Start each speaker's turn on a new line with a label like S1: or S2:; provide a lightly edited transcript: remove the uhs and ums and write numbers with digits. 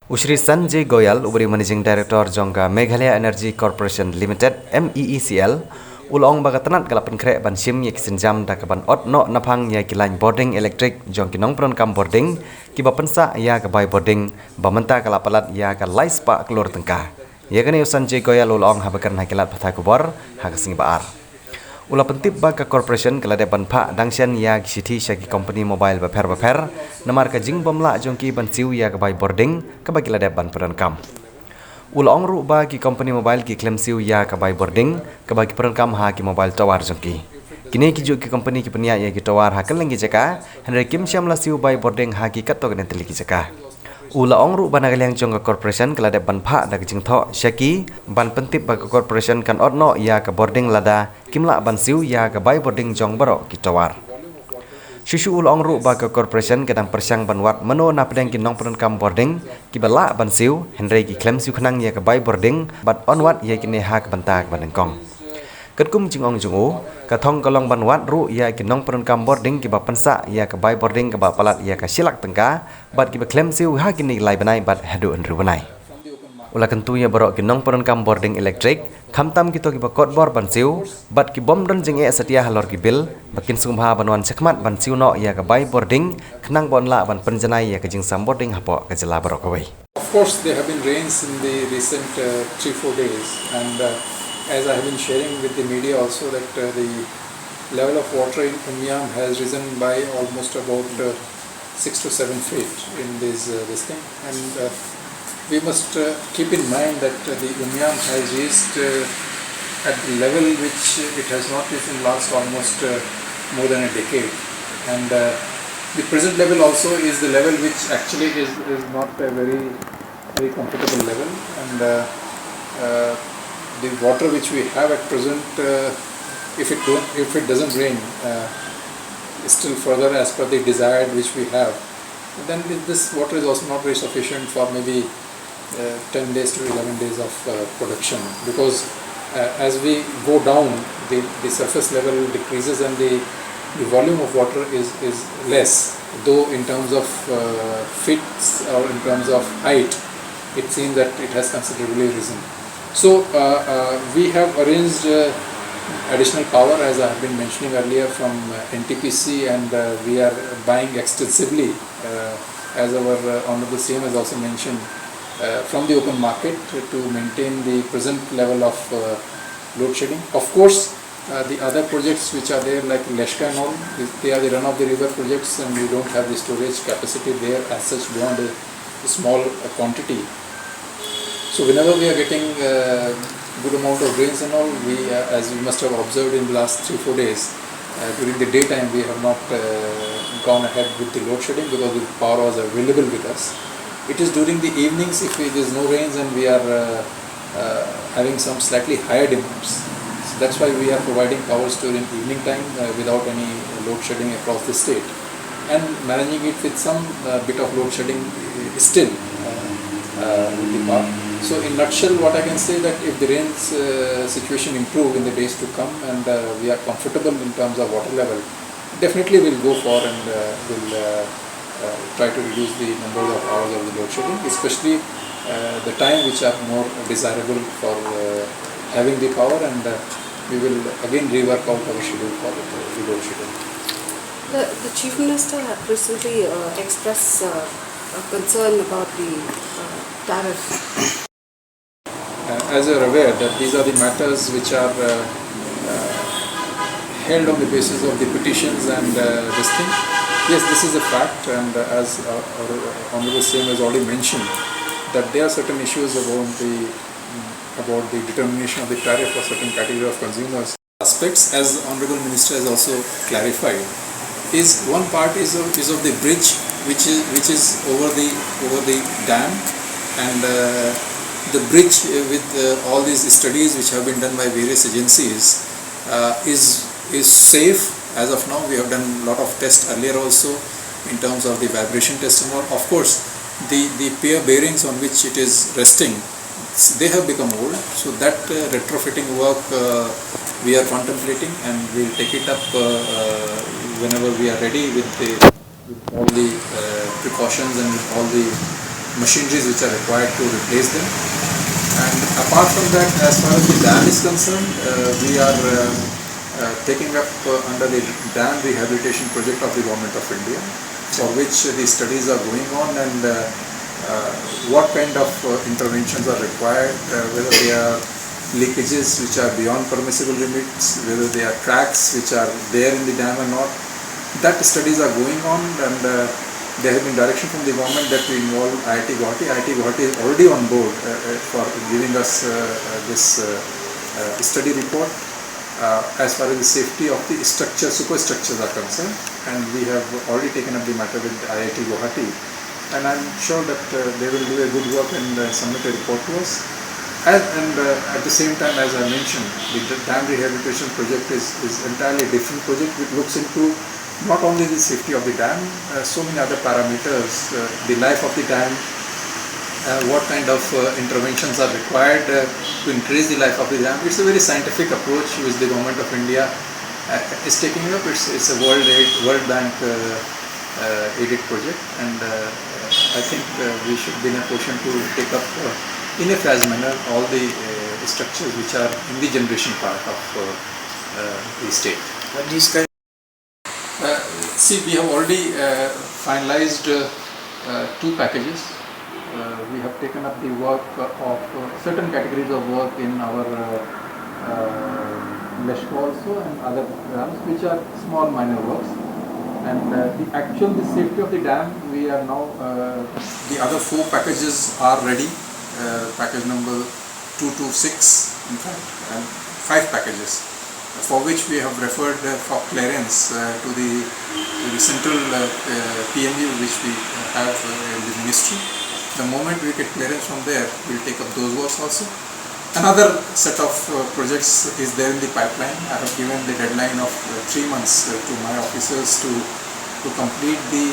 S1: Usri SANJAY GOYAL, Ubri Managing Director Jongga Meghalaya Energy Corporation Limited (MEECL), ulong bagatanat kalapan krek ban sim yak senjam da kaban ot no NAPHANG ya kilain boarding electric jong kinong pron kam boarding kiba pensa ya ka bai boarding bamenta kalapalat ya ka lais pa keluar tengkah. Ya kani SANJAY GOYAL ulong habakan hakilat patha khubor ha sngewbha. Ula pentip baka corporation kelade ban pha dangsian ya gisithi syaki company mobile baper namar ka jing bomla jongki ban siu ya ka bai boarding ka ba kelade ban peran kam. Ula ongru ba ki company mobile ki claim siu ya ka bai boarding ka ba ki peran kam ha ki mobile tower jongki. Kini ki ju ki company ki penia ya ki tower ha keleng ki jaka henry kim syam la siu bai boarding ha ki katok ne teli ki jaka. Ula ongru banagaliang jongga corporation kelade ban pha da jing tho syaki ban pentip ba corporation kan odno ya ka boarding lada kimla ban siu ya ka bai boarding jong baro ki towar. Susu ula ongru ba corporation kadang persyang ban wat meno na pedang ki nong pron kam boarding ki bala ban siu henry ki claim siu khnang ya ka bai boarding bat on wat ya ki ne ha ka banta ka ban kong. Ketkum jing ong jungu ka thong kalong ban wat ru ya ki nong pron kam boarding ki ba pensa ya ka bai boarding ka ba palat ya ka silak tengka bat ki ba claim siu ha ki ni lai banai bat hadu enru banai. Ula kentu ya barok ki nong pron kam boarding electric khamtam ki to ki ba kot bor ban siu bat ki bom don jing e setia halor ki bil bakin sungha banwan sekmat ban siu no ya ka bai boarding khnang bon la ban penjanai ya ka jing sam boarding hapo ka jela barok away.
S2: Of course, there have been rains in the recent 3-4 days, and as I have been sharing with the media also that the level of water in Umiam has risen by almost about 6 to 7 feet in this thing, and we must keep in mind that the Umiam has reached at the level which it has not reached in last almost more than a decade, and the present level also is the level which actually is not a very comfortable level, and the water which we have at present, if it doesn't rain still further as per the desired which we have, then this water is also not very sufficient for maybe 10 days to 11 days of production, because as we go down the surface level decreases and the volume of water is less, though in terms of feet or in terms of height it seems that it has considerably risen. So we have arranged additional power, as I have been mentioning earlier, from NTPC, and we are buying extensively, as our Honorable CM has also mentioned, from the open market to maintain the present level of load shedding. Of course, the other projects which are there like Leshka and all, they are the run of the river projects, and we don't have the storage capacity there as such beyond a small quantity. So whenever we are getting good amount of rains and all, we as you must have observed in the last 3-4 days, during the daytime we have not gone ahead with the load shedding because the power was available with us. It is during the evenings, if there is no rains and we are having some slightly higher demands. So that's why we are providing powers during evening time without any load shedding across the state, and managing it with some bit of load shedding still with the power. So in nutshell, what I can say that if the rains situation improve in the days to come, and we are comfortable in terms of water level, definitely we'll go for and we'll try to reduce the number of hours of the load shedding, especially the time which are more desirable for having the power, and we will again rework out our schedule for the load shedding.
S3: The Chief Minister had recently expressed a concern about the tariff.
S2: As you are aware that these are the matters which are held on the basis of the petitions and this thing. Yes, this is a fact, and as our Honorable CM has already mentioned, that there are certain issues about the determination of the tariff for certain category of consumers. Aspects, as Honorable Minister has also clarified, is one part is of the bridge which is over the dam, and the bridge with all these studies which have been done by various agencies is safe. As of now, we have done a lot of tests earlier also in terms of the vibration test and all. Of course, the pier bearings on which it is resting, they have become old, so that retrofitting work we are contemplating, and we will take it up whenever we are ready with all the precautions and with all the machineries which are required to replace them. And apart from that, as far as the dam is concerned, we are taking up under the dam rehabilitation project of the Government of India, for which the studies are going on, and what kind of interventions are required, whether they are leakages which are beyond permissible limits, whether they are cracks which are there in the dam or not. That studies are going on, and there has been direction from the government that we involve IIT Guwahati. IIT Guwahati is already on board for giving us this study report as far as the safety of the superstructures are concerned, and we have already taken up the matter with IIT Guwahati, and I'm sure that they will do a good work and submit a report to us. At the same time, as I mentioned, the dam rehabilitation project is entirely a different project, which looks into not only the safety of the dam, so many other parameters, the life of the dam, what kind of interventions are required to increase the life of the dam. It's a very scientific approach which the Government of India is taking up. It's a World Bank aided project, and I think we should be in a position to take up in a phased manner all the structures which are in the generation part of the state. See, we have already finalized 2 packages. We have taken up the work of certain categories of work in our Leshko also and other programs, which are small minor works. And the safety of the dam, we are now, the other 4 packages are ready. Package number 2 to 6, in fact, and 5 packages, for which we have referred for clearance to the central PMU which we have in the ministry. The moment we get clearance from there, we will take up those works also. Another set of projects is there in the pipeline. I have given the deadline of 3 months to my officers to complete the